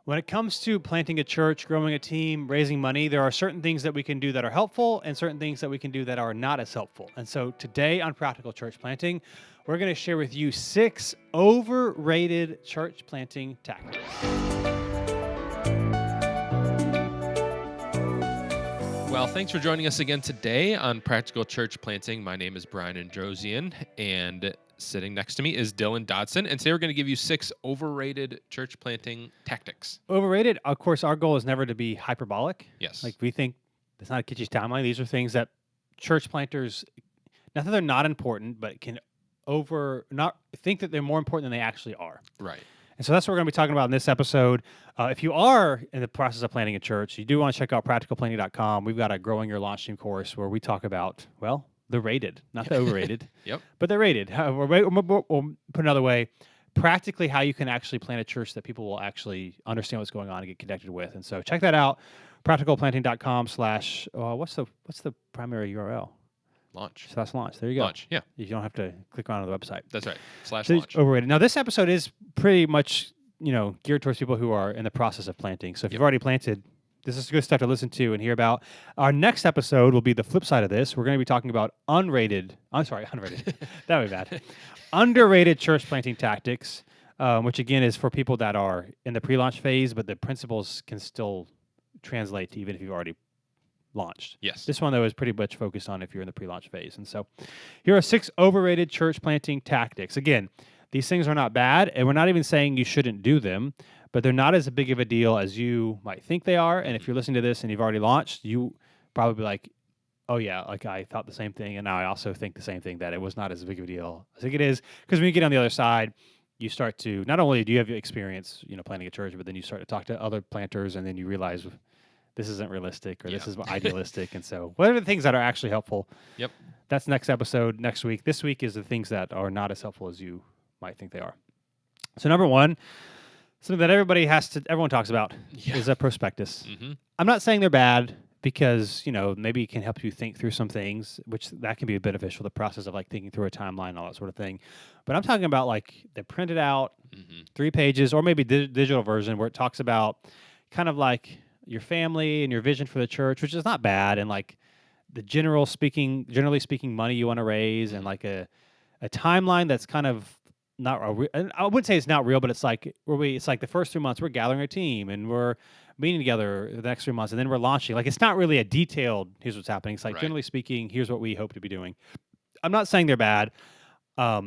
When it comes to planting a church, growing a team, raising money, there are certain things that we can do that are helpful and certain things that we can do that are not as helpful. And so today on Practical Church Planting, we're going to share with you 6 overrated church planting tactics. Well, thanks for joining us again today on Practical Church Planting. My name is Brian Androsian, and sitting next to me is Dylan Dodson. And today we're going to give you 6 overrated church planting tactics. Overrated, of course, our goal is never to be hyperbolic. Yes. Like we think it's not a kitschy timeline. These are things that church planters, not that they're not important, but can not think that they're more important than they actually are. Right. And so that's what we're going to be talking about in this episode. If you are in the process of planting a church, you do want to check out practicalplanting.com. We've got a Growing Your Launch Team course where we talk about, well, the rated, not the overrated, Yep. but the rated. We'll put another way, practically how you can actually plant a church that people will actually understand what's going on and get connected with. And so check that out, practicalplanting.com/ what's the primary URL? Launch. So that's launch. There you go. Launch. Yeah. You don't have to click on the website. That's right. / So launch. overrated. Now, this episode is pretty much, geared towards people who are in the process of planting. So if you've already planted, this is good stuff to listen to and hear about. Our next episode will be the flip side of this. We're going to be talking about unrated. That would be bad. Underrated church planting tactics, which again is for people that are in the pre-launch phase, but the principles can still translate even if you've already launched. Yes. This one, though, is pretty much focused on if you're in the pre-launch phase. And so here are 6 overrated church planting tactics. Again, these things are not bad, and we're not even saying you shouldn't do them, but they're not as big of a deal as you might think they are. And if you're listening to this and you've already launched, you probably be like, oh, yeah, like I thought the same thing, and now I also think the same thing, that it was not as big of a deal as I think it is. Because when you get on the other side, you start to, not only do you have experience, planting a church, but then you start to talk to other planters, and then you realize this isn't realistic or this is idealistic. And so what are the things that are actually helpful? Yep. That's next episode next week. This week is the things that are not as helpful as you might think they are. So number one, something that everyone talks about is a prospectus. Mm-hmm. I'm not saying they're bad because, maybe it can help you think through some things, which that can be beneficial, the process of like thinking through a timeline and all that sort of thing. But I'm talking about like the printed out 3 pages or maybe digital version where it talks about kind of like your family and your vision for the church, which is not bad, and like the generally speaking money you want to raise, and like a timeline that's kind of not I wouldn't say it's not real, but it's like it's like the first 3 months we're gathering a team and we're meeting together the next 3 months, and then we're launching. Like it's not really a detailed here's what's happening. It's like generally speaking, here's what we hope to be doing. I'm not saying they're bad. A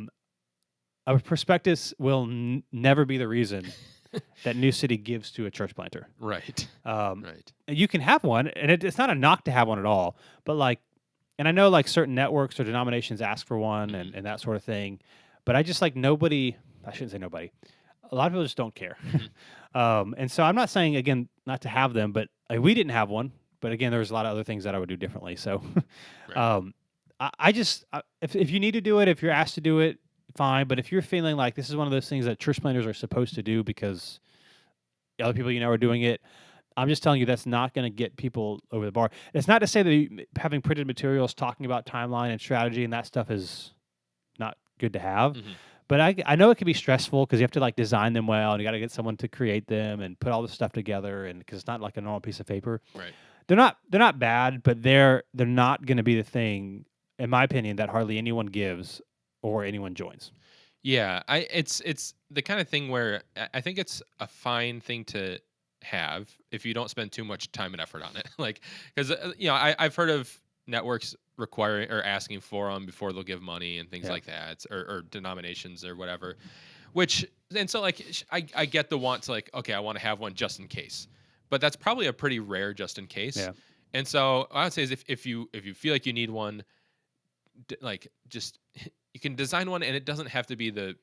prospectus will never be the reason that New City gives to a church planter. Right. Right. You can have one, and it's not a knock to have one at all. But like, and I know like certain networks or denominations ask for one and that sort of thing. But I just like I shouldn't say nobody. A lot of people just don't care. And so I'm not saying, again, not to have them, but we didn't have one. But again, there's a lot of other things that I would do differently. So if you need to do it, if you're asked to do it, fine. But if you're feeling like this is one of those things that church planters are supposed to do because other people are doing it, I'm just telling you that's not going to get people over the bar. It's not to say that having printed materials talking about timeline and strategy and that stuff is not good to have. Mm-hmm. But I know it can be stressful because you have to like design them well, and you got to get someone to create them and put all this stuff together, and because it's not like a normal piece of paper. Right. They're not bad, but they're not going to be the thing, in my opinion, that hardly anyone gives or anyone joins. Yeah, it's the kind of thing where I think it's a fine thing to have if you don't spend too much time and effort on it. Like, because I've heard of networks requiring or asking for them before they'll give money and things like that, or denominations or whatever. And so like I get the want to like, okay, I want to have one just in case, but that's probably a pretty rare just in case. Yeah. And so what I would say is if you feel like you need one, like just you can design one, and it doesn't have to be the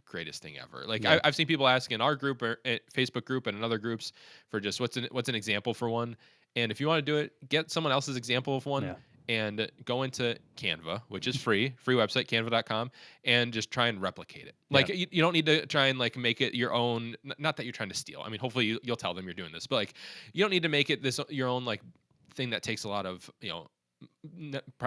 greatest thing ever. Like I've seen people ask in our group or Facebook group and in other groups for just what's an example for one. And if you want to do it, get someone else's example of one and go into Canva, which is free website, canva.com, and just try and replicate it. Like you don't need to try and like make it your own. Not that you're trying to steal. I mean, hopefully you'll tell them you're doing this, but like you don't need to make it your own like thing that takes a lot of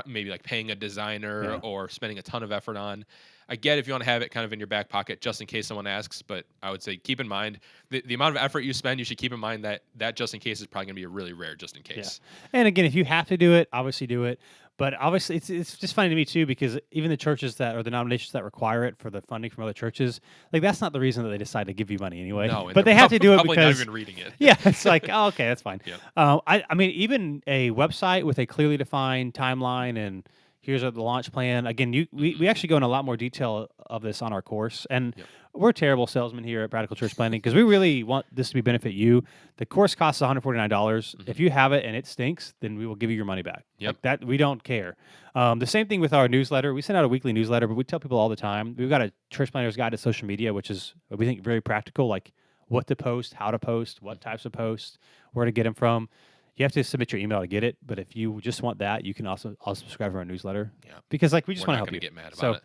maybe like paying a designer Yeah. or spending a ton of effort on. I get if you want to have it kind of in your back pocket just in case someone asks, but I would say keep in mind the amount of effort you spend. You should keep in mind that that just in case is probably going to be a really rare just in Yeah. case. And again, if you have to do it, obviously do it. But obviously, it's just funny to me too because even the churches that or the denominations that require it for the funding from other churches, like that's not the reason that they decide to give you money anyway. No, and But they're they have to do it probably not because even reading it. yeah, it's like oh, okay, that's fine. Yep. I mean, even a website with a clearly defined timeline and here's the launch plan. Again, we actually go in a lot more detail of this on our course, and Yep. we're terrible salesmen here at Practical Church Planning because we really want this to be benefit you. The course costs $149. If you have it and it stinks, then we will give you your money back. Yep. Like that, we don't care. The same thing with our newsletter. We send out a weekly newsletter, but we tell people all the time. We've got a Church Planner's Guide to Social Media, which is we think very practical, like what to post, how to post, what types of posts, where to get them from. You have to submit your email to get it, but if you just want that, you can also subscribe to our newsletter. Yeah. Because like we just We're want to not help you. going to get mad So,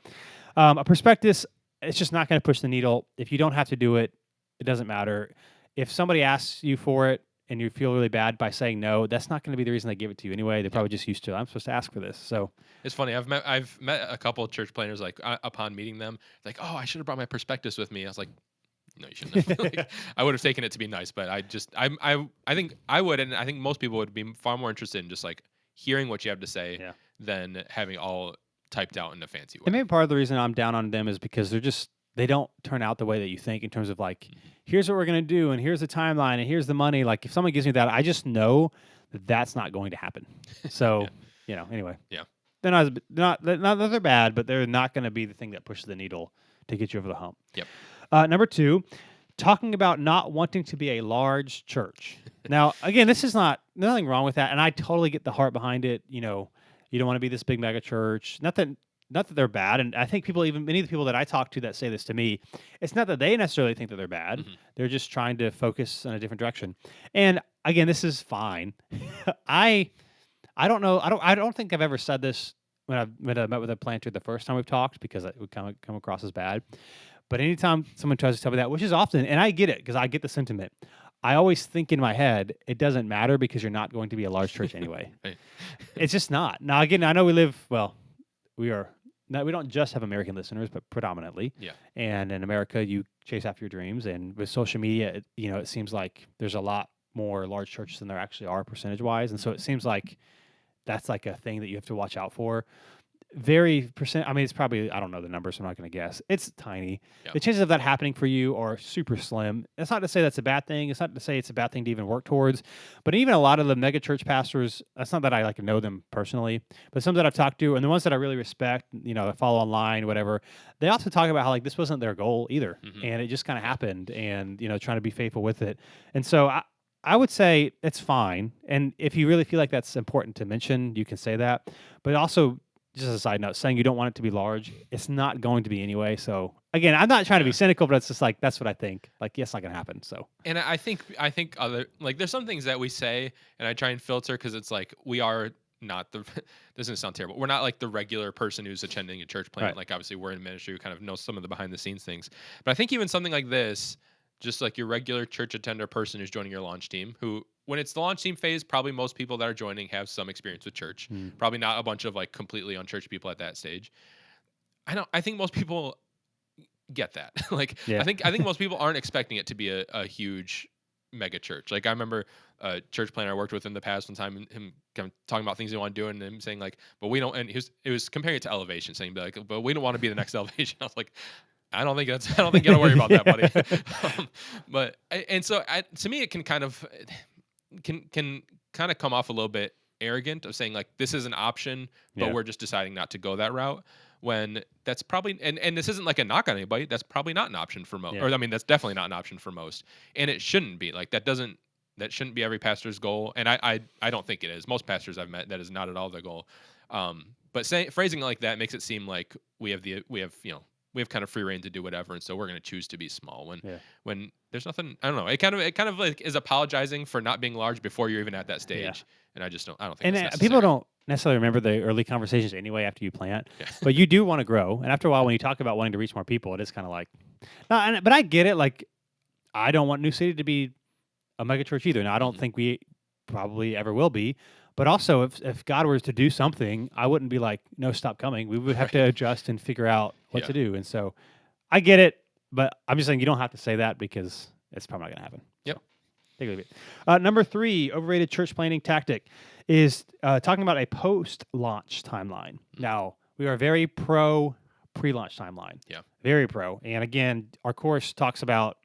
about it. a prospectus, it's just not going to push the needle. If you don't have to do it, it doesn't matter. If somebody asks you for it and you feel really bad by saying no, that's not going to be the reason they give it to you anyway. They're probably just used to. I'm supposed to ask for this. So It's funny. I've met a couple of church planners like upon meeting them, like, oh, I should have brought my prospectus with me. I was like, no, you shouldn't have. Like, I would have taken it to be nice, but I think I would, and I think most people would be far more interested in just like hearing what you have to say Yeah. than having all typed out in a fancy way. and maybe part of the reason I'm down on them is because they don't turn out the way that you think in terms of like, here's what we're going to do and here's the timeline and here's the money. Like if someone gives me that, I just know that that's not going to happen. So, anyway. Yeah. Not that they're bad, but they're not going to be the thing that pushes the needle to get you over the hump. Yep. Number 2, talking about not wanting to be a large church. Now, again, this is nothing wrong with that, and I totally get the heart behind it. You don't want to be this big mega church. Not that they're bad, and I think many of the people that I talk to that say this to me, it's not that they necessarily think that they're bad. Mm-hmm. They're just trying to focus in a different direction. And again, this is fine. I don't know. I don't think I've ever said this when I met with a planter the first time we've talked because it would come across as bad. But anytime someone tries to tell me that, which is often, and I get it because I get the sentiment, I always think in my head, it doesn't matter because you're not going to be a large church anyway. Right. It's just not. Now, again, I know we don't just have American listeners, but predominantly. Yeah. And in America, you chase after your dreams. And with social media, it seems like there's a lot more large churches than there actually are percentage-wise. And so it seems like that's like a thing that you have to watch out for. It's probably, I don't know the numbers, so I'm not going to guess. It's tiny. Yeah. The chances of that happening for you are super slim. That's not to say that's a bad thing. It's not to say it's a bad thing to even work towards. But even a lot of the mega church pastors, that's not that I know them personally, but some that I've talked to and the ones that I really respect, that follow online, whatever, they also talk about how this wasn't their goal either. Mm-hmm. And it just kind of happened and, trying to be faithful with it. And so I would say it's fine. And if you really feel like that's important to mention, you can say that. But also, just as a side note, saying you don't want it to be large, it's not going to be anyway. So again, I'm not trying to be cynical, but it's just like that's what I think. Like, yes, not gonna happen. So, and I think other there's some things that we say, and I try and filter because it's like we are not the. This doesn't sound terrible. We're not like the regular person who's attending a church plant. Right. Like obviously we're in ministry, we kind of know some of the behind the scenes things. But I think even something like this, just like your regular church attender person who's joining your launch team, who when it's the launch team phase, probably most people that are joining have some experience with church. Probably not a bunch of like completely unchurched people at that stage. I think most people get that. I think most people aren't expecting it to be a huge mega church. Like I remember a church planner I worked with in the past one time, and him kind of talking about things he wanted to do, and him saying like, "But we don't." And it was comparing it to Elevation, saying like, "But we don't want to be the next Elevation." I was like, I don't think you gotta worry about that, buddy. To me, it can kind of come off a little bit arrogant of saying like this is an option, but we're just deciding not to go that route. When that's probably and this isn't like a knock on anybody. That's probably not an option for most. Yeah. Or I mean, that's definitely not an option for most. And it shouldn't be like that. That shouldn't be every pastor's goal. And I don't think it is. Most pastors I've met, that is not at all their goal. But phrasing it like that makes it seem like we have kind of free reign to do whatever, and so we're going to choose to be small. When there's nothing, I don't know. It kind of like is apologizing for not being large before you're even at that stage. Yeah. And I don't think. And that's necessary. people don't necessarily remember the early conversations anyway after you plant, Yeah. but you do want to grow. And after a while, when you talk about wanting to reach more people, it is kind of like, but I get it. Like, I don't want New City to be a mega church either. Now, I don't think we probably ever will be. But also, if God were to do something, I wouldn't be like, no, stop coming. We would have to Right. adjust and figure out what Yeah. to do. And so I get it, but I'm just saying you don't have to say that because it's probably not going to happen. Yep. So take it or leave it. Number 3, overrated church planning tactic is talking about a post-launch timeline. Now, we are very pro pre-launch timeline. Yeah. Very pro. And again, our course talks about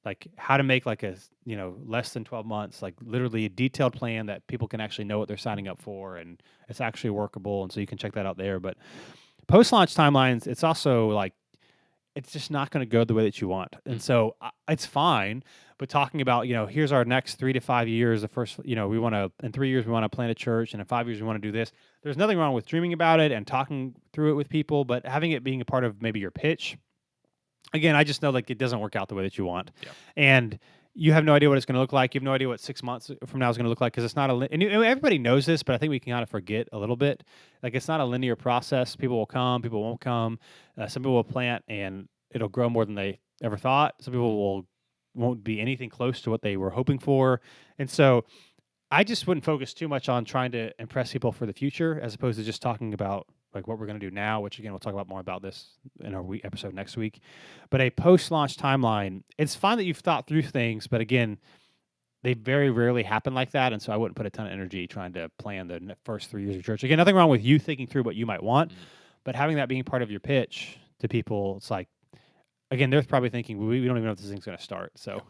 like how to make like a less than 12 months, like literally a detailed plan that people can actually know what they're signing up for and it's actually workable. And so you can check that out there. But post-launch timelines, it's also like it's just not going to go the way that you want. And so it's fine. But talking about, here's our next 3 to 5 years. The first, we want to, in 3 years, we want to plant a church. And in 5 years, we want to do this. There's nothing wrong with dreaming about it and talking through it with people, but having it being a part of maybe your pitch. Again, I just know like it doesn't work out the way that you want. Yeah. And you have no idea what it's going to look like. You have no idea what 6 months from now is going to look like because it's not and everybody knows this, but I think we can kind of forget a little bit. Like it's not a linear process. People will come, people won't come. Some people will plant and it'll grow more than they ever thought. Some people won't be anything close to what they were hoping for. And so I just wouldn't focus too much on trying to impress people for the future as opposed to just talking about like what we're going to do now, which again, we'll talk about more about this in our episode next week. But a post-launch timeline, it's fine that you've thought through things, but again, they very rarely happen like that. And so I wouldn't put a ton of energy trying to plan the first 3 years of church. Again, nothing wrong with you thinking through what you might want, but having that being part of your pitch to people, it's like, again, they're probably thinking, we don't even know if this thing's going to start. So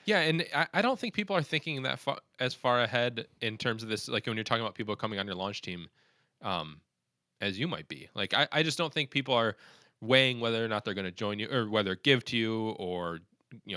Yeah, and I don't think people are thinking that as far ahead in terms of this. Like when you're talking about people coming on your launch team, as you might be. Like I just don't think people are weighing whether or not they're going to join you or whether give to you or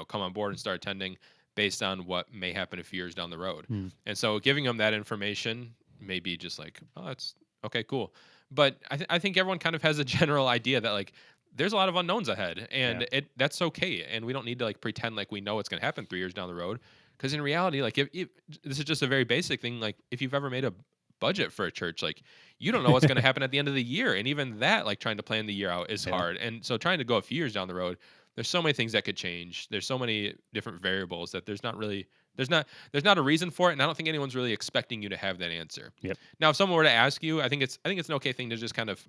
come on board and start attending based on what may happen a few years down the road. And so giving them that information may be just like, oh, that's okay, cool. But I think everyone kind of has a general idea that like there's a lot of unknowns ahead, and that's okay. And we don't need to like pretend like we know what's going to happen 3 years down the road. Because in reality, like if this is just a very basic thing, like if you've ever made a budget for a church, like you don't know what's going to happen at the end of the year, and even that, like trying to plan the year out is hard. And so trying to go a few years down the road, there's so many things that could change. There's so many different variables that there's not a reason for it, and I don't think anyone's really expecting you to have that answer. Yep. Now, if someone were to ask you, I think it's an okay thing to just kind of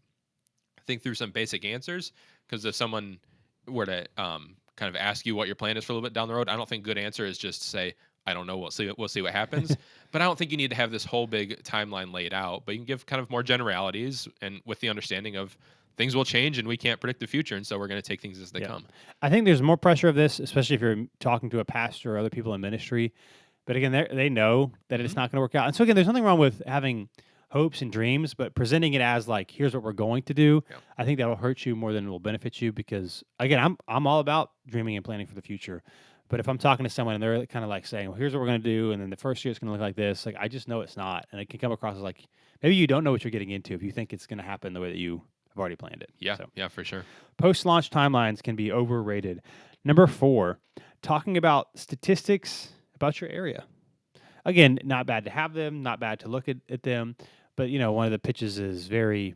think through some basic answers, because if someone were to kind of ask you what your plan is for a little bit down the road, I don't think good answer is just to say, I don't know. We'll see what happens. But I don't think you need to have this whole big timeline laid out. But you can give kind of more generalities, and with the understanding of things will change and we can't predict the future, and so we're going to take things as they come. I think there's more pressure of this, especially if you're talking to a pastor or other people in ministry. But again, they know that it's not going to work out. And so again, there's nothing wrong with having hopes and dreams, but presenting it as like, here's what we're going to do. Yeah. I think that will hurt you more than it will benefit you because again, I'm all about dreaming and planning for the future. But if I'm talking to someone and they're kind of like saying, well, here's what we're going to do, and then the first year it's going to look like this, like I just know it's not. And it can come across as like, maybe you don't know what you're getting into if you think it's going to happen the way that you have already planned it. Yeah, yeah, for sure. Post-launch timelines can be overrated. Number 4, talking about statistics about your area. Again, not bad to have them, not bad to look at them. But, one of the pitches is very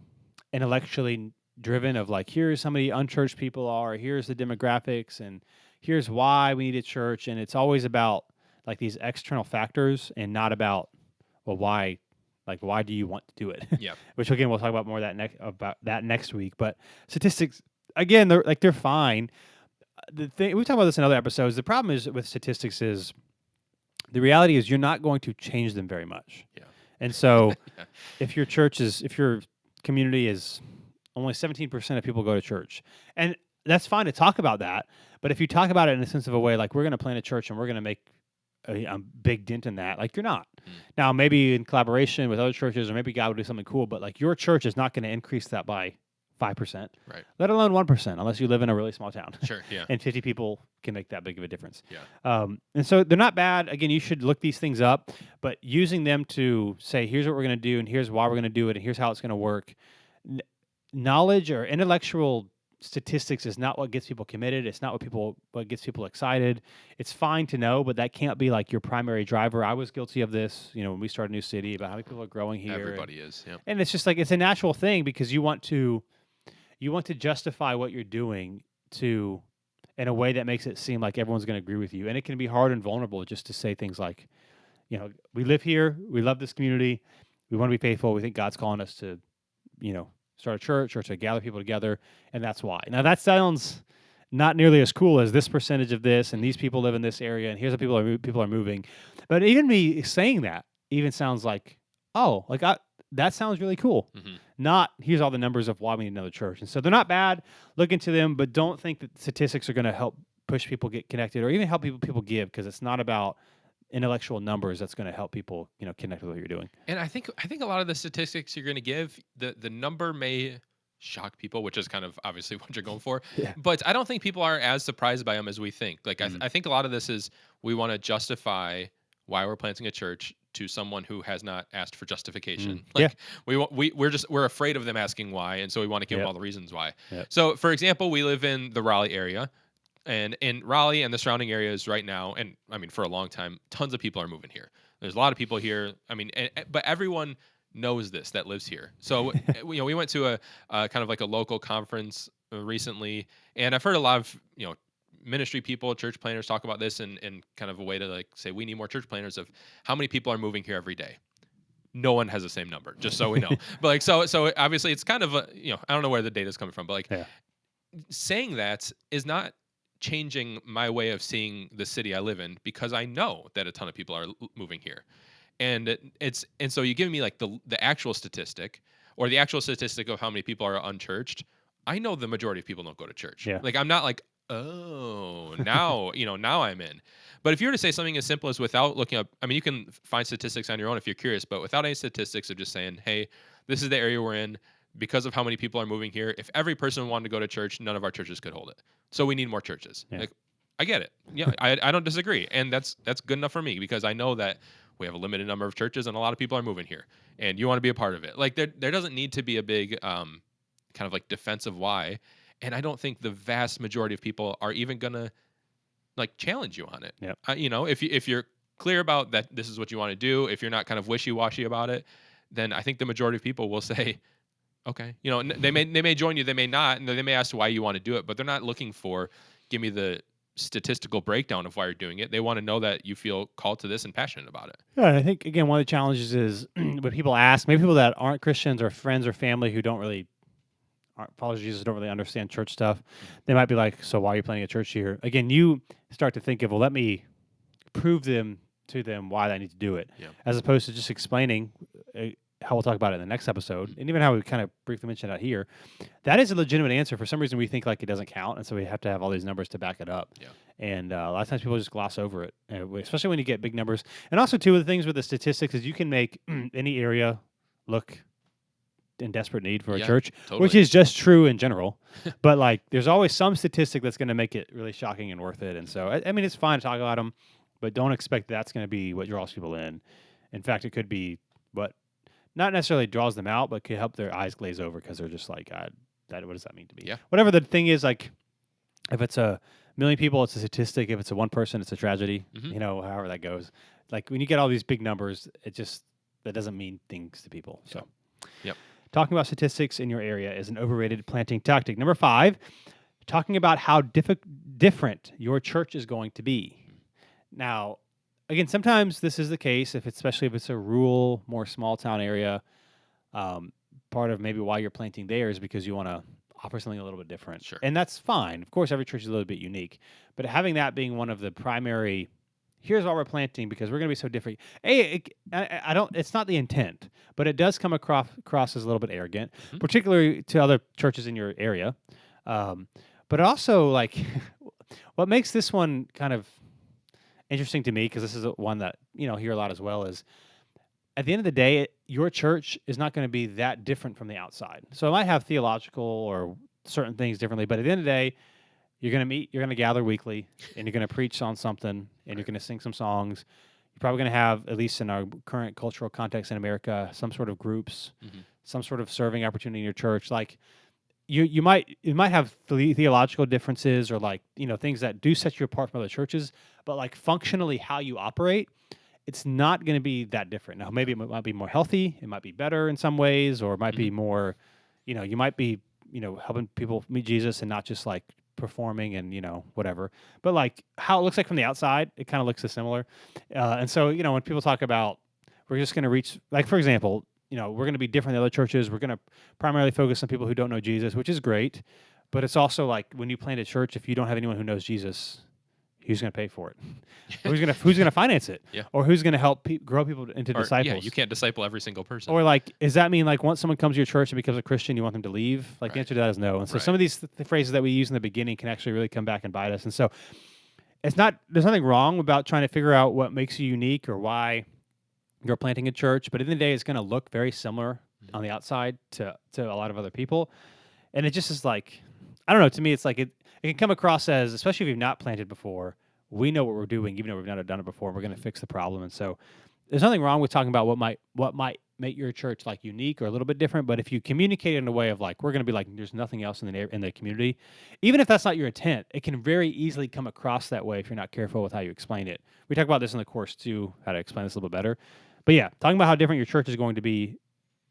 intellectually driven of like, here's how many unchurched people are, here's the demographics, and here's why we need a church. And it's always about like these external factors and not about, well, why do you want to do it? Yeah. Which again, we'll talk about more about that next week. But statistics, again, they're fine. The thing we talked about this in other episodes. The problem is with statistics is the reality is you're not going to change them very much. Yeah. And so if your community is only 17% of people go to church, and that's fine to talk about that. But if you talk about it in the sense of a way, like we're going to plant a church and we're going to make a big dent in that, like you're not. Now, maybe in collaboration with other churches, or maybe God will do something cool, but like your church is not going to increase that by 5%, right? Let alone 1%, unless you live in a really small town. Sure, yeah. And 50 people can make that big of a difference. Yeah. And so they're not bad. Again, you should look these things up, but using them to say, here's what we're going to do, and here's why we're going to do it, and here's how it's going to work. Knowledge or intellectual statistics is not what gets people committed. It's not what gets people excited. It's fine to know, but that can't be like your primary driver. I was guilty of this, when we started a new city, about how many people are growing here. Everybody is, yeah. And it's just like it's a natural thing because you want to justify what you're doing in a way that makes it seem like everyone's going to agree with you. And it can be hard and vulnerable just to say things like, we live here, we love this community, we want to be faithful. We think God's calling us to, start a church or to gather people together, and that's why. Now that sounds not nearly as cool as this percentage of this, and these people live in this area, and here's how people are moving. But even me saying that even sounds like, oh, that sounds really cool. Mm-hmm. Not here's all the numbers of why we need another church. And so they're not bad. Look into them, but don't think that statistics are going to help push people get connected or even help people give, because it's not about intellectual numbers that's going to help people, connect with what you're doing. And I think a lot of the statistics you're going to give, the number may shock people, which is kind of obviously what you're going for. Yeah. But I don't think people are as surprised by them as we think. Like I think a lot of this is we want to justify why we're planting a church to someone who has not asked for justification. Like we're afraid of them asking why, and so we want to give them all the reasons why. Yep. So for example, we live in the Raleigh area. And in Raleigh and the surrounding areas right now, and I mean for a long time, tons of people are moving here. There's a lot of people here. I mean, but everyone knows this that lives here. So we went to a kind of like a local conference recently, and I've heard a lot of ministry people, church planners talk about this in kind of a way to like say we need more church planners of how many people are moving here every day. No one has the same number, just so we know. But like so obviously it's kind of I don't know where the data is coming from, but like saying that is not changing my way of seeing the city I live in, because I know that a ton of people are moving here. And so you give me like the actual statistic or the actual statistic of how many people are unchurched. I know the majority of people don't go to church. Yeah. Like I'm not like, oh, now, now I'm in. But if you were to say something as simple as without looking up, I mean, you can find statistics on your own if you're curious, but without any statistics of just saying, hey, this is the area we're in because of how many people are moving here. If every person wanted to go to church, none of our churches could hold it. So we need more churches. Yeah. Like, I get it. Yeah, I don't disagree. And that's good enough for me, because I know that we have a limited number of churches and a lot of people are moving here and you want to be a part of it. Like there doesn't need to be a big kind of like defensive why. And I don't think the vast majority of people are even going to like challenge you on it. Yep. If you're clear about that this is what you want to do, if you're not kind of wishy-washy about it, then I think the majority of people will say, okay, they may join you, they may not, and they may ask why you want to do it, but they're not looking for give me the statistical breakdown of why you're doing it. They want to know that you feel called to this and passionate about it. Yeah, I think again one of the challenges is when people ask, maybe people that aren't Christians or friends or family who don't really follow Jesus, don't really understand church stuff, they might be like, so why are you planning a church here? Again, you start to think of, well, let me prove to them why I need to do it, as opposed to just explaining how we'll talk about it in the next episode, and even how we kind of briefly mentioned out here. That is a legitimate answer. For some reason, we think like it doesn't count, and so we have to have all these numbers to back it up. Yeah. And a lot of times people just gloss over it, especially when you get big numbers. And also, two of the things with the statistics is you can make any area look in desperate need for a church, totally. which is just true in general. But like, there's always some statistic that's going to make it really shocking and worth it. And so, I mean, it's fine to talk about them, but don't expect that's going to be what draws people in. In fact, it could be what not necessarily draws them out, but could help their eyes glaze over because they're just like, what does that mean to me? Yeah. Whatever the thing is, like, if it's a million people, it's a statistic. If it's a one person, it's a tragedy. However that goes. Like when you get all these big numbers, that doesn't mean things to people. So, yep. Talking about statistics in your area is an overrated planting tactic. Number 5, talking about how different your church is going to be. Now, again, sometimes this is the case, especially if it's a rural, more small town area. Part of maybe why you're planting there is because you want to offer something a little bit different. Sure. And that's fine. Of course, every church is a little bit unique. But having that being one of the primary, here's why we're planting, because we're going to be so different. I don't. It's not the intent, but it does come across as a little bit arrogant, particularly to other churches in your area. But also, like, what makes this one kind of interesting to me, because this is one that hear a lot as well, is at the end of the day, your church is not going to be that different from the outside. So it might have theological or certain things differently, but at the end of the day, you're going to meet, you're going to gather weekly, and you're going to preach on something, and you're going to sing some songs. You're probably going to have, at least in our current cultural context in America, some sort of groups, some sort of serving opportunity in your church. Like you might have theological differences or like things that do set you apart from other churches, but like functionally how you operate, it's not going to be that different. Now maybe it might be more healthy, it might be better in some ways, or it might be more, you might be helping people meet Jesus and not just like performing and whatever. But like how it looks like from the outside, it kind of looks similar. And so when people talk about we're just going to reach, like for example, we're going to be different than other churches. We're going to primarily focus on people who don't know Jesus, which is great. But it's also like when you plant a church, if you don't have anyone who knows Jesus, who's going to pay for it? Who's gonna finance it? Yeah. Or who's going to help grow people into disciples? Yeah, you can't disciple every single person. Or like, does that mean like once someone comes to your church and becomes a Christian, you want them to leave? Like the answer to that is no. And so some of these phrases that we use in the beginning can actually really come back and bite us. And so there's nothing wrong about trying to figure out what makes you unique or why you're planting a church. But at the end of the day, it's going to look very similar on the outside to a lot of other people. And it just is like, I don't know. To me, it's like it can come across as, especially if you've not planted before, we know what we're doing, even though we've not done it before. We're going to fix the problem. And so there's nothing wrong with talking about what might make your church like unique or a little bit different. But if you communicate in a way of like, we're going to be like, there's nothing else in the community, even if that's not your intent, it can very easily come across that way if you're not careful with how you explain it. We talk about this in the course too, how to explain this a little bit better. But yeah, talking about how different your church is going to be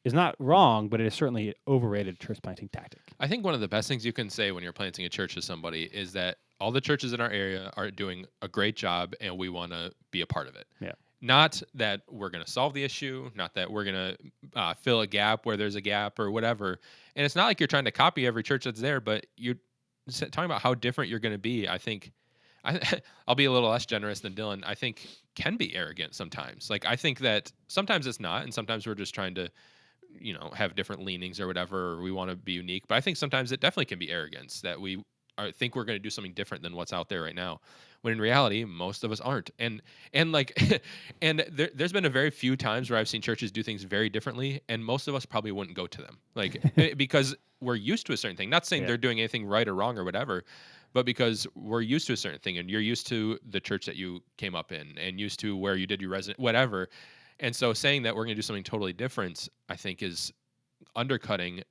is not wrong, but it is certainly an overrated church planting tactic. I think one of the best things you can say when you're planting a church to somebody is that all the churches in our area are doing a great job and we want to be a part of it. Yeah. Not that we're going to solve the issue, not that we're going to fill a gap where there's a gap or whatever. And it's not like you're trying to copy every church that's there, but you're talking about how different you're going to be. I think I'll be a little less generous than Dylan. I think can be arrogant sometimes. Like I think that sometimes it's not, and sometimes we're just trying to have different leanings or whatever, or we want to be unique. But I think sometimes it definitely can be arrogance that we think we're going to do something different than what's out there right now, when in reality most of us aren't. And like and there's been a very few times where I've seen churches do things very differently, and most of us probably wouldn't go to them, like because we're used to a certain thing. Not saying they're doing anything right or wrong or whatever, but because we're used to a certain thing, and you're used to the church that you came up in and used to where you did your resident whatever. And so saying that we're going to do something totally different, I think, is undercutting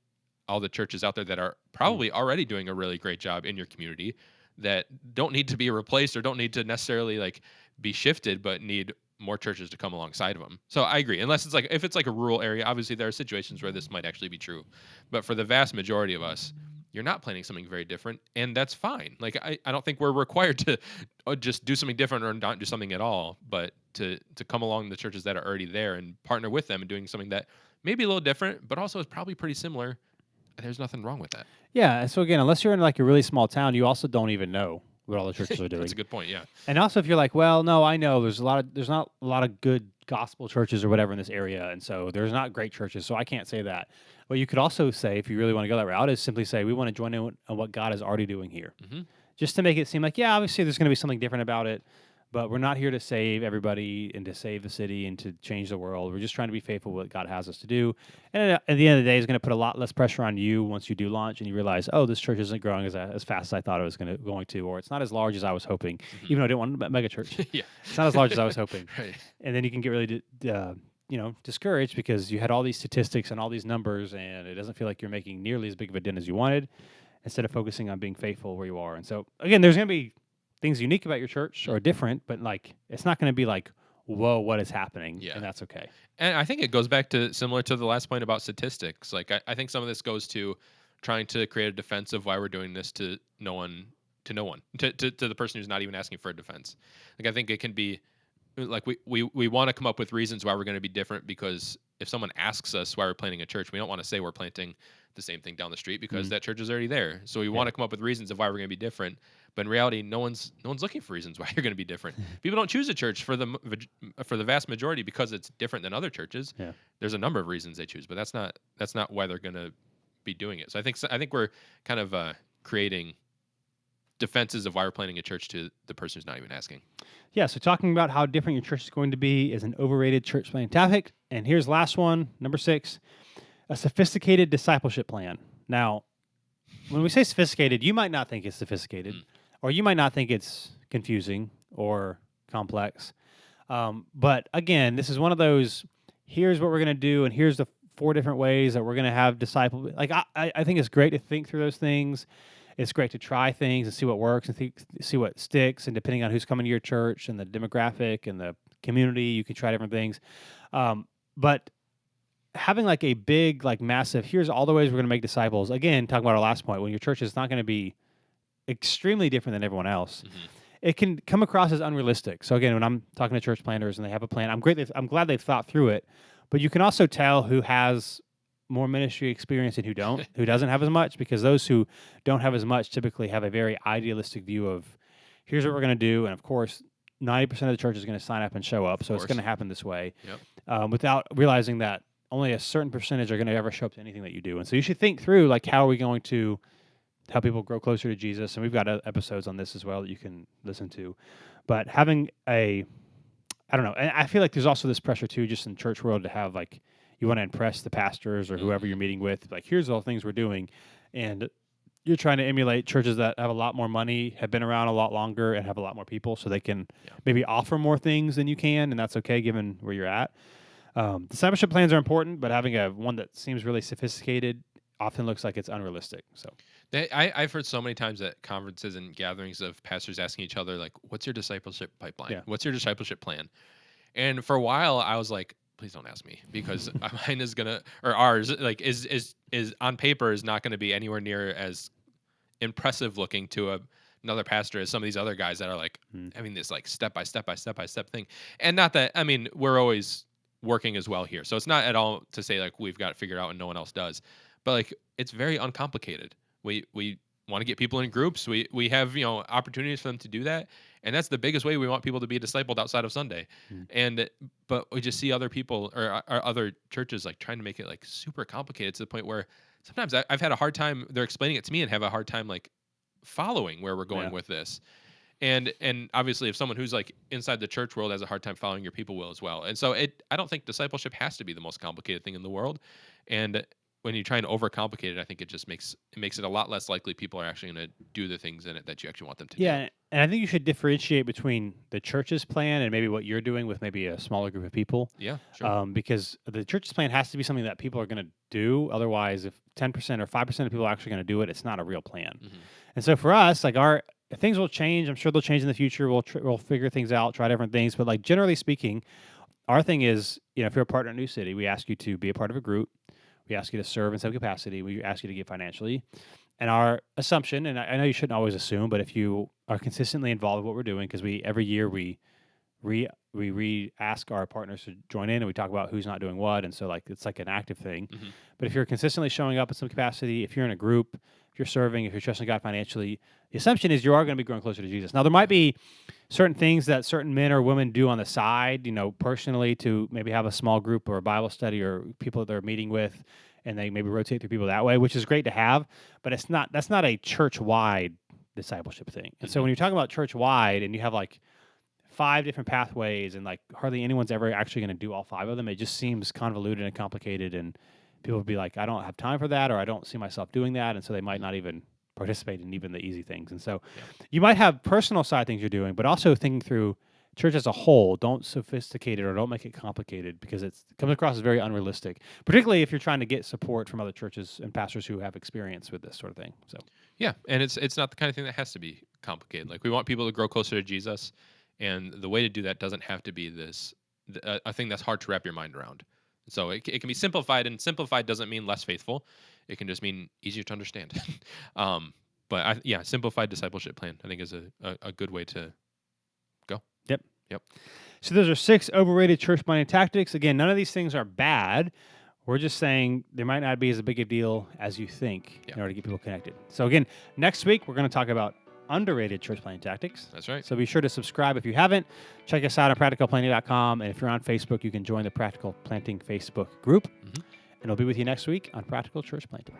all the churches out there that are probably already doing a really great job in your community, that don't need to be replaced or don't need to necessarily like be shifted, but need more churches to come alongside of them. So I agree. Unless it's like, if it's like a rural area, obviously there are situations where this might actually be true. But for the vast majority of us, you're not planning something very different, and that's fine. Like I don't think we're required to just do something different or not do something at all, but to come along the churches that are already there and partner with them and doing something that may be a little different, but also is probably pretty similar. There's nothing wrong with that. Yeah. So again, unless you're in like a really small town, you also don't even know what all the churches are doing. That's a good point. Yeah. And also, if you're like, well, no, I know there's not a lot of good gospel churches or whatever in this area, and so there's not great churches, so I can't say that. What you could also say, if you really want to go that route, is simply say we want to join in on what God is already doing here, just to make it seem like, yeah, obviously there's going to be something different about it, but we're not here to save everybody and to save the city and to change the world. We're just trying to be faithful to what God has us to do. And at the end of the day, it's going to put a lot less pressure on you once you do launch and you realize, oh, this church isn't growing as fast as I thought it was going to, or it's not as large as I was hoping, even though I didn't want a mega church. Yeah. It's not as large as I was hoping. Right. And then you can get really discouraged because you had all these statistics and all these numbers, and it doesn't feel like you're making nearly as big of a dent as you wanted, instead of focusing on being faithful where you are. And so, again, there's going to be things unique about your church or different, but like it's not going to be like, whoa, what is happening? Yeah. And that's okay. And I think it goes back to similar to the last point about statistics. Like I think some of this goes to trying to create a defense of why we're doing this to no one, to the person who's not even asking for a defense. Like I think it can be like we want to come up with reasons why we're going to be different, because if someone asks us why we're planting a church, we don't want to say we're planting the same thing down the street because that church is already there. So we want to come up with reasons of why we're going to be different. But in reality, no one's looking for reasons why you're going to be different. People don't choose a church for the vast majority because it's different than other churches. Yeah. There's a number of reasons they choose, but that's not why they're going to be doing it. So I think we're kind of creating defenses of why we're planting a church to the person who's not even asking. Yeah, so talking about how different your church is going to be is an overrated church planting topic. And here's the last one, number 6, a sophisticated discipleship plan. Now, when we say sophisticated, you might not think it's sophisticated, or you might not think it's confusing or complex. But again, this is one of those, here's what we're going to do, and here's the 4 different ways that we're going to have disciple. Like I think it's great to think through those things. It's great to try things and see what works and see what sticks. And depending on who's coming to your church and the demographic and the community, you can try different things. But having like a big, like massive, here's all the ways we're going to make disciples. Again, talking about our last point, when your church is not going to be extremely different than everyone else, Mm-hmm. it can come across as unrealistic. So again, when I'm talking to church planners and they have a plan, I'm glad they've thought through it, but you can also tell who has more ministry experience and who don't, who doesn't have as much, because those who don't have as much typically have a very idealistic view of here's what we're going to do, and of course 90% of the church is going to sign up and show up, so it's going to happen this way, without realizing that only a certain percentage are going to ever show up to anything that you do. And so you should think through, like, how are we going to help people grow closer to Jesus? And we've got episodes on this as well that you can listen to. But having I don't know, and I feel like there's also this pressure too, just in church world, to have like, you want to impress the pastors or whoever you're meeting with, like, here's all the things we're doing, and you're trying to emulate churches that have a lot more money, have been around a lot longer, and have a lot more people, so they can maybe offer more things than you can, and that's okay given where you're at. Discipleship plans are important, but having one that seems really sophisticated often looks like it's unrealistic. So I've heard so many times at conferences and gatherings of pastors asking each other, like, what's your discipleship pipeline? Yeah. What's your discipleship plan? And for a while I was like, please don't ask me, because mine is gonna, or ours, like, is on paper is not going to be anywhere near as impressive looking to another pastor as some of these other guys that are like having this like step by step thing. And not that, I mean, we're always working as well here, so it's not at all to say like we've got it figured out and no one else does, but like, it's very uncomplicated. We want to get people in groups. We have, opportunities for them to do that, and that's the biggest way we want people to be discipled outside of Sunday. But we just see other people or other churches like trying to make it like super complicated to the point where sometimes I've had a hard time. They're explaining it to me and have a hard time like following where we're going with this. And obviously, if someone who's like inside the church world has a hard time following, your people will as well. And so I don't think discipleship has to be the most complicated thing in the world. And when you try and overcomplicate it, I think it just makes it a lot less likely people are actually going to do the things in it that you actually want them to do. Yeah, and I think you should differentiate between the church's plan and maybe what you're doing with maybe a smaller group of people. Yeah, sure. Because the church's plan has to be something that people are going to do. Otherwise, if 10% or 5% of people are actually going to do it, it's not a real plan. And so for us, like, things will change. I'm sure they'll change in the future. We'll figure things out, try different things. But like, generally speaking, our thing is, if you're a partner at New City, we ask you to be a part of a group. We ask you to serve in some capacity. We ask you to give financially. And our assumption, and I know you shouldn't always assume, but if you are consistently involved with what we're doing, because every year we ask our partners to join in, and we talk about who's not doing what, and so like it's like an active thing. But if you're consistently showing up in some capacity, if you're in a group, if you're serving, if you're trusting God financially, the assumption is you are going to be growing closer to Jesus. Now, there might be certain things that certain men or women do on the side, personally, to maybe have a small group or a Bible study or people that they're meeting with, and they maybe rotate through people that way, which is great to have, but that's not a church-wide discipleship thing. And so when you're talking about church-wide and you have like 5 different pathways and like hardly anyone's ever actually going to do all 5 of them, it just seems convoluted and complicated, and people would be like, I don't have time for that, or I don't see myself doing that, and so they might not even participate in even the easy things. And so you might have personal side things you're doing, but also thinking through church as a whole. Don't sophisticate it or don't make it complicated, because it comes across as very unrealistic, particularly if you're trying to get support from other churches and pastors who have experience with this sort of thing. So yeah, and it's not the kind of thing that has to be complicated. Like, we want people to grow closer to Jesus, and the way to do that doesn't have to be a thing that's hard to wrap your mind around. So it can be simplified, and simplified doesn't mean less faithful. It can just mean easier to understand. But simplified discipleship plan, I think, is a good way to go. Yep. So those are 6 overrated church planting tactics. Again, none of these things are bad. We're just saying there might not be as big a deal as you think in order to get people connected. So again, next week we're going to talk about underrated church planting tactics. That's right. So be sure to subscribe if you haven't. Check us out at practicalplanting.com. And if you're on Facebook, you can join the Practical Planting Facebook group. And we'll be with you next week on Practical Church Planting.